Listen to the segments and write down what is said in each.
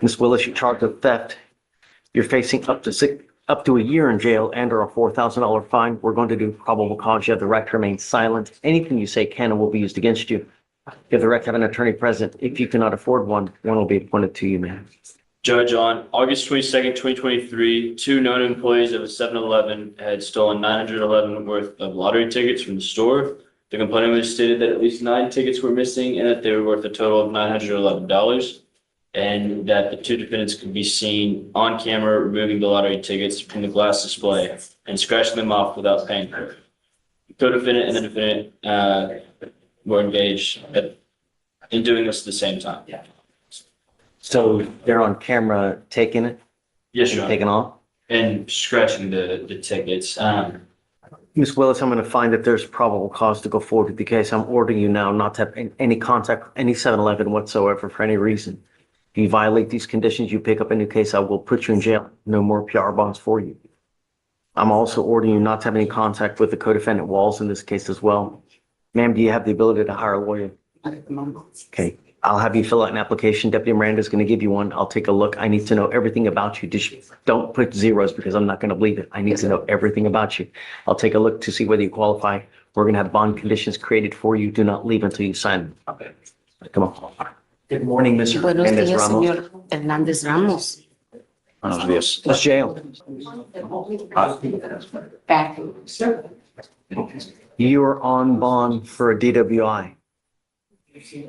Miss Willis, you're charged with theft. You're facing up to a year in jail and or a $4,000 fine. We're going to do probable cause. You have the right to remain silent. Anything you say can and will be used against you. You have the right to have an attorney present. If you cannot afford one will be appointed to you, ma'am. Judge, on August 22nd, 2023, two known employees of a 7-Eleven had stolen $911 worth of lottery tickets from the store. The complainant stated that at least 9 tickets were missing and that they were worth a total of $911, and that the two defendants could be seen on camera removing the lottery tickets from the glass display and scratching them off without paying for it. The co-defendant and the defendant were engaged in doing this at the same time. So they're on camera taking it? Yes, Your Honor. Taking off? And scratching the tickets. Ms. Willis, I'm going to find that there's probable cause to go forward with the case. I'm ordering you now not to have any contact with any 7-Eleven whatsoever for any reason. If you violate these conditions, you pick up a new case, I will put you in jail. No more PR bonds for you. I'm also ordering you not to have any contact with the co-defendant Walls in this case as well. Ma'am, do you have the ability to hire a lawyer? Okay. I'll have you fill out an application. Deputy Miranda is going to give you one. I'll take a look. I need to know everything about you. Just don't put zeros because I'm not going to believe it. I need to know everything about you. I'll take a look to see whether you qualify. We're going to have bond conditions created for you. Do not leave until you sign them. Okay. Come on. Good morning, Mr. Buenos Hernandez días, Ramos. señor Hernández Ramos. Buenos días. Let's jail. Back. You are on bond for a DWI.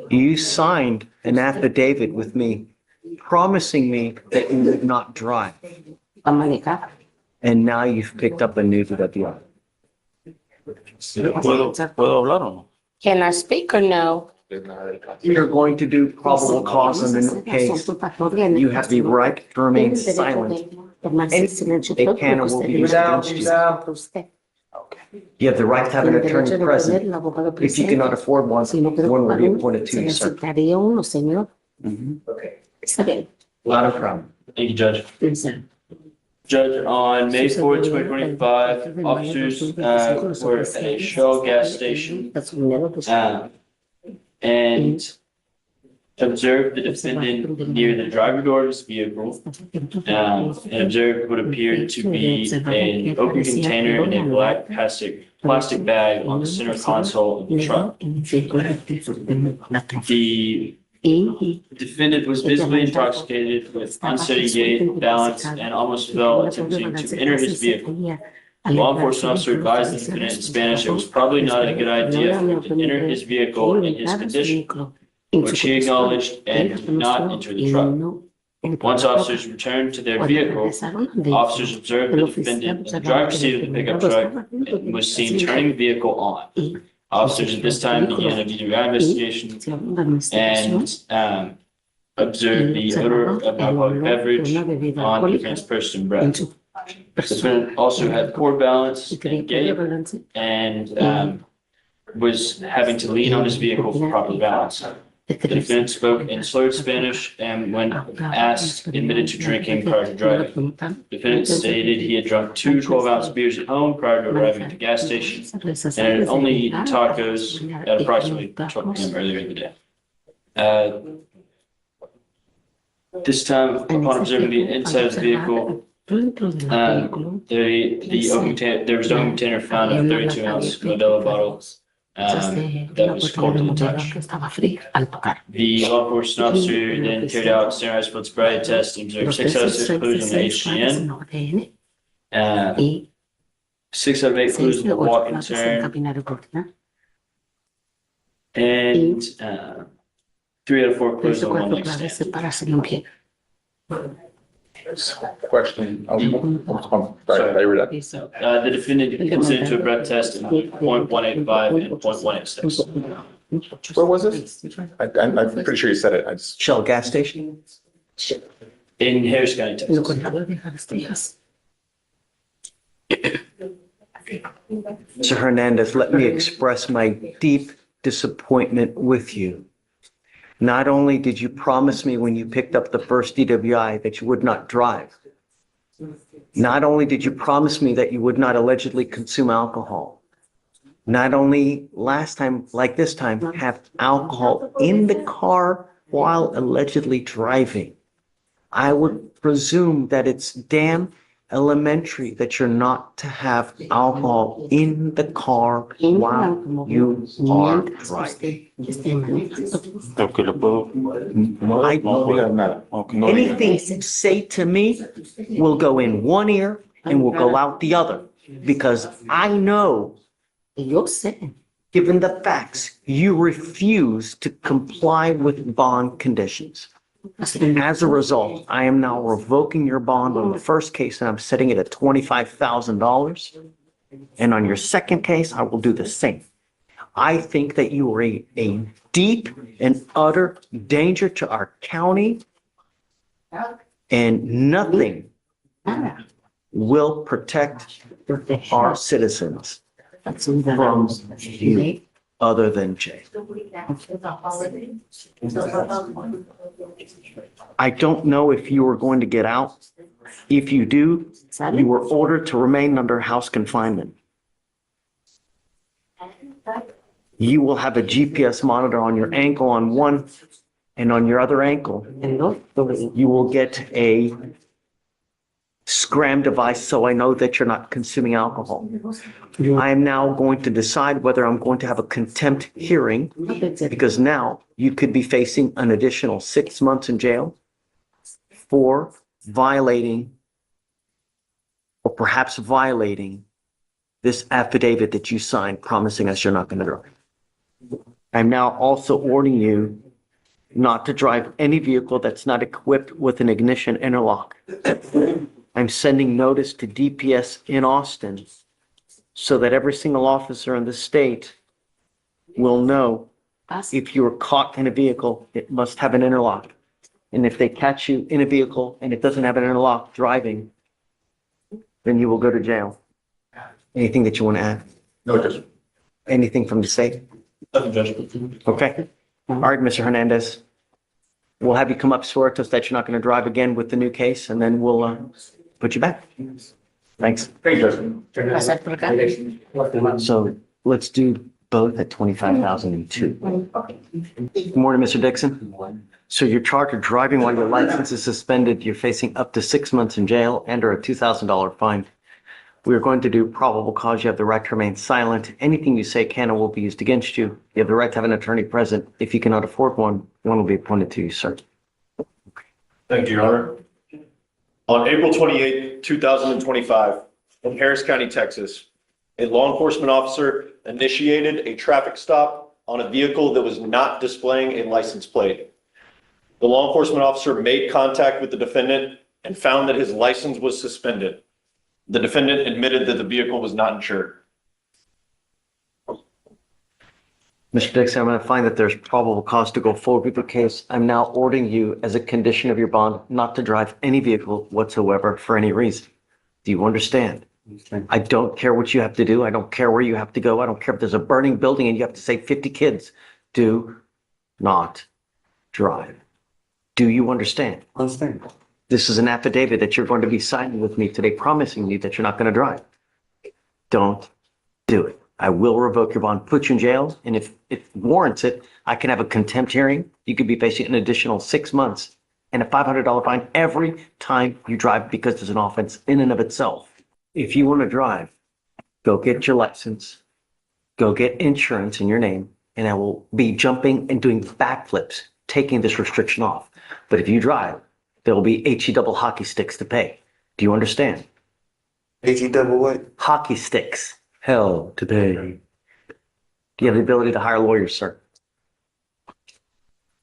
You signed an affidavit with me promising me that you would not drive. Va a manejar. And now you've picked up a new DWI. ¿Puedo hablar o no? Can I speak or no? You're going to do probable cause in the new case. You have the right to remain silent. They can and will be used against you. You have the right to have an attorney present. If you cannot afford one will be appointed to you, sir. Okay. Está bien. Not a problem. Thank you, Judge. Judge, on May 4th, 2025, officers were at a Shell gas station and observed the defendant near the driver door of his vehicle and observed what appeared to be an open container in a black plastic bag on the center console of the truck. The defendant was visibly intoxicated with unsteady gait, balance, and almost fell attempting to enter his vehicle. The law enforcement officer advised the defendant in Spanish it was probably not a good idea for him to enter his vehicle in his condition, which he acknowledged and did not enter the truck. Once officers returned to their vehicle, officers observed the defendant in the driver's seat of the pickup truck and was seen turning the vehicle on. Officers at this time began a DWI investigation and observed the odor of alcoholic beverage on the defendant's person and breath. The defendant also had poor balance and gait and was having to lean on his vehicle for proper balance. The defendant spoke in slurred Spanish and when asked, admitted to drinking prior to driving. The defendant stated he had drunk 2 12-ounce beers at home prior to arriving at the gas station and had only eaten tacos at approximately 12 p.m. earlier in the day. This time, upon observing the inside of the vehicle, there was no container found in a 32-ounce Modelo bottle that was cold to the touch. The law enforcement officer then carried out standardized blood sobriety test and observed 6 out of 6 clues on the HGN, 6 out of 8 clues on the walk and turn, and 3 out of 4 clues on one leg stand. Question. Sorry, I read that. The defendant consented to a breath test in 0.185 and 0.186. Where was this? I'm pretty sure you said it. I just. Shell gas station? In Harris County, Texas. Mr. Hernandez, let me express my deep disappointment with you. Not only did you promise me when you picked up the first DWI that you would not drive, not only did you promise me that you would not allegedly consume alcohol, not only last time, like this time, have alcohol in the car while allegedly driving, I would presume that it's damn elementary that you're not to have alcohol in the car while you are driving. Okay, lo puedo. No, I- no digas nada. Okay, no digas. Anything you say to me will go in one ear and will go out the other. Because I know, Yo sé. given the facts, you refuse to comply with bond conditions. As a result, I am now revoking your bond on the first case and I'm setting it at $25,000. And on your second case, I will do the same. I think that you are a deep and utter danger to our county, and nothing Nada. will protect our citizens from you other than jail. I don't know if you are going to get out. If you do, you were ordered to remain under house confinement. You will have a GPS monitor on your ankle on one, and on your other ankle, you will get a scram device so I know that you're not consuming alcohol. I am now going to decide whether I'm going to have a contempt hearing, because now you could be facing an additional 6 months in jail for violating or perhaps violating this affidavit that you signed promising us you're not going to drive. I'm now also ordering you not to drive any vehicle that's not equipped with an ignition interlock. I'm sending notice to DPS in Austin so that every single officer in the state will know if you are caught in a vehicle, it must have an interlock. And if they catch you in a vehicle and it doesn't have an interlock driving, then you will go to jail. Anything that you want to add? No, Judge. Anything from the state? Nothing, Judge. Okay. All right, Mr. Hernandez. We'll have you come up, swear to us that you're not going to drive again with the new case, and then we'll put you back. Thanks. Thank you, Judge. Pasar por acá. So let's do both at 25,002. Good morning, Mr. Dixon. So you're charged with driving while your license is suspended. You're facing up to 6 months in jail and or a $2,000 fine. We are going to do probable cause. You have the right to remain silent. Anything you say can or will be used against you. You have the right to have an attorney present. If you cannot afford one will be appointed to you, sir. Thank you, Your Honor. On April 28, 2025, in Harris County, Texas, a law enforcement officer initiated a traffic stop on a vehicle that was not displaying a license plate. The law enforcement officer made contact with the defendant and found that his license was suspended. The defendant admitted that the vehicle was not insured. Mr. Dixon, I'm going to find that there's probable cause to go forward with the case. I'm now ordering you as a condition of your bond not to drive any vehicle whatsoever for any reason. Do you understand? I don't care what you have to do. I don't care where you have to go. I don't care if there's a burning building and you have to save 50 kids. Do not drive. Do you understand? Understand. This is an affidavit that you're going to be signing with me today, promising me that you're not going to drive. Don't do it. I will revoke your bond, put you in jail, and if it warrants it, I can have a contempt hearing. You could be facing an additional 6 months and a $500 fine every time you drive because there's an offense in and of itself. If you want to drive, go get your license, go get insurance in your name, and I will be jumping and doing backflips, taking this restriction off. But if you drive, there will be HE double hockey sticks to pay. Do you understand? HE double what? Hockey sticks. Hell to pay. Do you have the ability to hire lawyers, sir?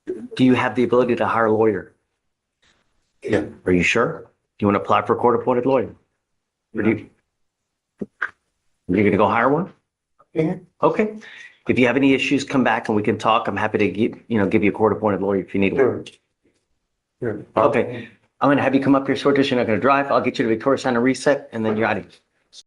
Do you have the ability to hire a lawyer? Yeah. Are you sure? Do you want to apply for a court-appointed lawyer? Or do you? You're going to go hire one? Yeah. Okay. If you have any issues, come back and we can talk. I'm happy to give you a court-appointed lawyer if you need one. Sure. Okay. I'm going to have you come up here, swear to us you're not going to drive. I'll get you to Victoria Sign and reset, and then you're out of here.